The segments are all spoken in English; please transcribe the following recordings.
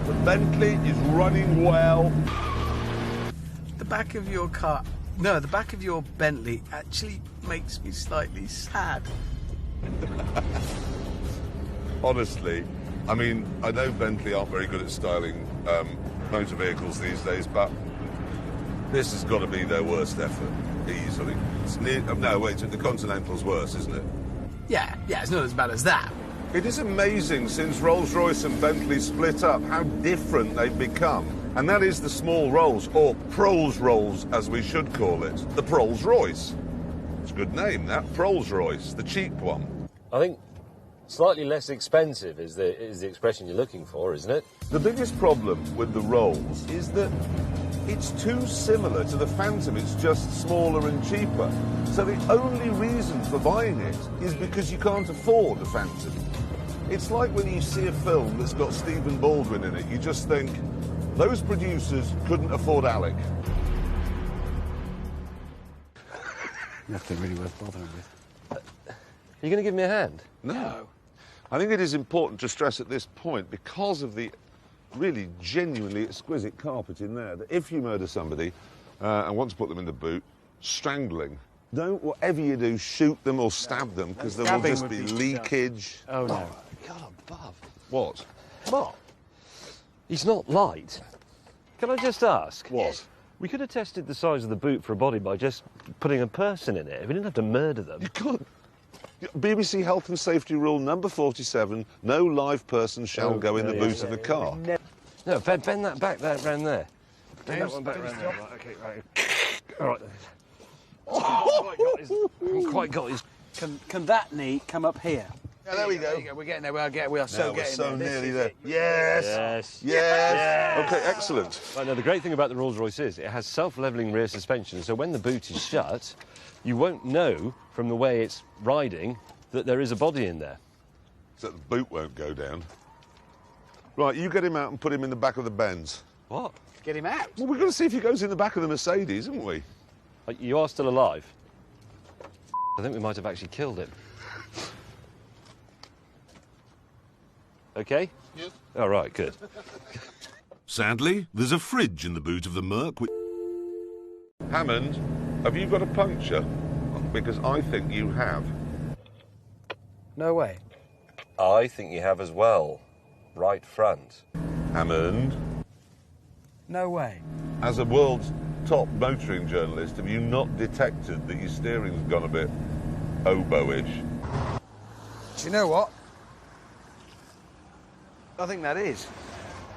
The Bentley is running well. The back of your car... No, the back of your Bentley actually makes me slightly sad. Honestly, I mean, I know Bentley aren't very good at styling motor vehicles these days, but this has got to be their worst effort, easily. It's no, wait, the Continental's worse, isn't it? Yeah, it's not as bad as that. It is amazing since Rolls-Royce and Bentley split up how different they've become. And that is the small Rolls, or Prolls-Rolls, as we should call it. The Prolls-Royce. It's a good name, that. Prolls-Royce, the cheap one. I think slightly less expensive is the expression you're looking for, isn't it? The biggest problem with the Rolls is that it's too similar to the Phantom. It's just smaller and cheaper. So the only reason for buying it is because you can't afford a Phantom. It's like when you see a film that's got Stephen Baldwin in it, you just think, those producers couldn't afford Alec. Nothing really worth bothering with. Are you going to give me a hand? No. I think it is important to stress at this point, because of the really genuinely exquisite carpet in there, that if you murder somebody and want to put them in the boot, strangling, don't, whatever you do, shoot them or stab them, because there will just be leakage. Oh, no. Oh, God above. What? What? He's not light. Can I just ask? What? We could have tested the size of the boot for a body by just putting a person in it. We didn't have to murder them. You could. BBC Health and Safety Rule number 47, no live person shall go in the boot of a car. No, bend that back there, round there. Bend that one back round there. Right, okay, right. All right. I haven't quite got his... Can that knee come up here? Yeah, there we go. We're getting there. We are so getting so there. nearly there. Yes. Okay, excellent. Right, now, the great thing about the Rolls-Royce is it has self-levelling rear suspension, so when the boot is shut, you won't know from the way it's riding that there is a body in there. So the boot won't go down. Right, you get him out and put him in the back of the Benz. What? Get him out. Well, we've got to see if he goes in the back of the Mercedes, haven't we? You are still alive. I think we might have actually killed him. OK? Yes. All right, good. Sadly, there's a fridge in the boot of the Merc. Hammond, have you got a puncture? Because I think you have. No way. I think you have as well. Right front. Hammond, No way. as a world's top motoring journalist, have you not detected that your steering's gone a bit oboish? Do you know what? I think that is.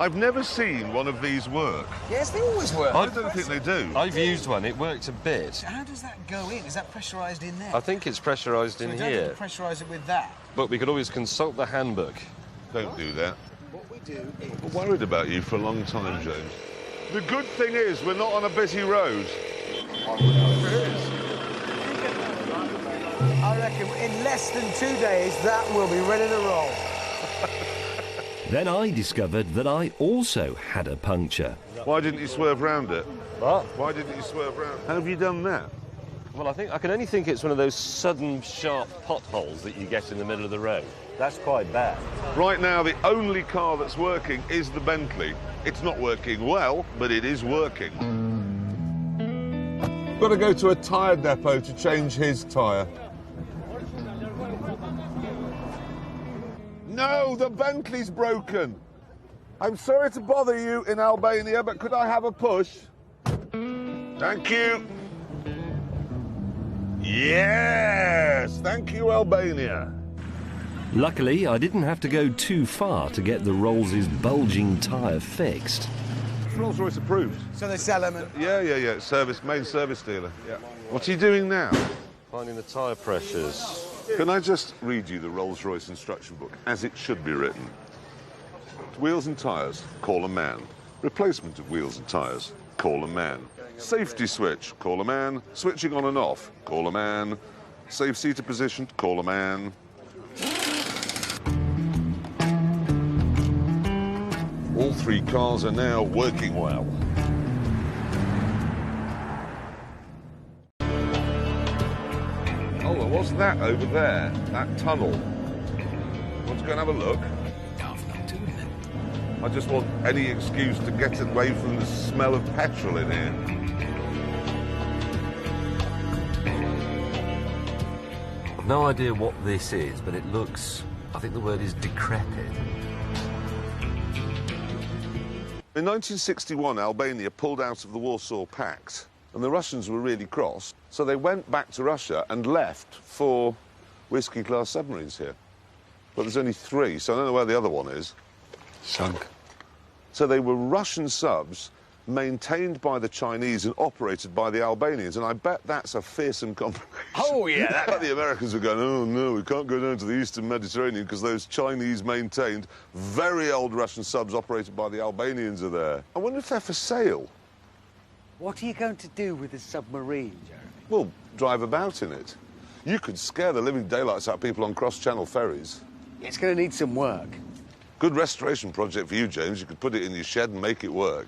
I've never seen one of these work. Yes, they always work. I don't think they do. I've used one. It works a bit. So how does that go in? Is that pressurised in there? I think it's pressurised in we don't here. have to pressurise it with that. But we could always consult the handbook. Don't do that. What we do is... I've worried about you for a long time, James. The good thing is we're not on a busy road. I reckon in less than 2 days, that will be ready to roll. Then I discovered that I also had a puncture. Why didn't you swerve round it? What? Why didn't you swerve round? How have you done that? Well, I can only think it's one of those sudden, sharp potholes that you get in the middle of the road. That's quite bad. Right now, the only car that's working is the Bentley. It's not working well, but it is working. Got to go to a tyre depot to change his tyre. No, the Bentley's broken. I'm sorry to bother you in Albania, but could I have a push? Thank you. Yes, thank you, Albania. Luckily, I didn't have to go too far to get the Rolls' bulging tyre fixed. It's Rolls-Royce approved. So they sell them and... Yeah. Main service dealer. Yeah. What's he doing now? Finding the tyre pressures. Can I just read you the Rolls-Royce instruction book as it should be written? Wheels and tyres, call a man. Replacement of wheels and tyres, call a man. Safety switch, call a man. Switching on and off, call a man. Safe seater position, call a man. All three cars are now working well. Oh, what's that over there? That tunnel. Want to go and have a look? I just want any excuse to get away from the smell of petrol in here. I've no idea what this is, but it looks, I think the word is decrepit. In 1961, Albania pulled out of the Warsaw Pact, and the Russians were really cross, so they went back to Russia and left 4 whiskey-class submarines here. But there's only 3, so I don't know where the other one is. Sunk. So they were Russian subs maintained by the Chinese and operated by the Albanians, and I bet that's a fearsome combination. Oh, yeah. The Americans were going, oh, no, we can't go down to the Eastern Mediterranean because those Chinese-maintained, very old Russian subs operated by the Albanians are there. I wonder if they're for sale. What are you going to do with the submarine, Jeremy? Well, drive about in it. You could scare the living daylights out of people on cross-channel ferries. It's going to need some work. Good restoration project for you, James. You could put it in your shed and make it work.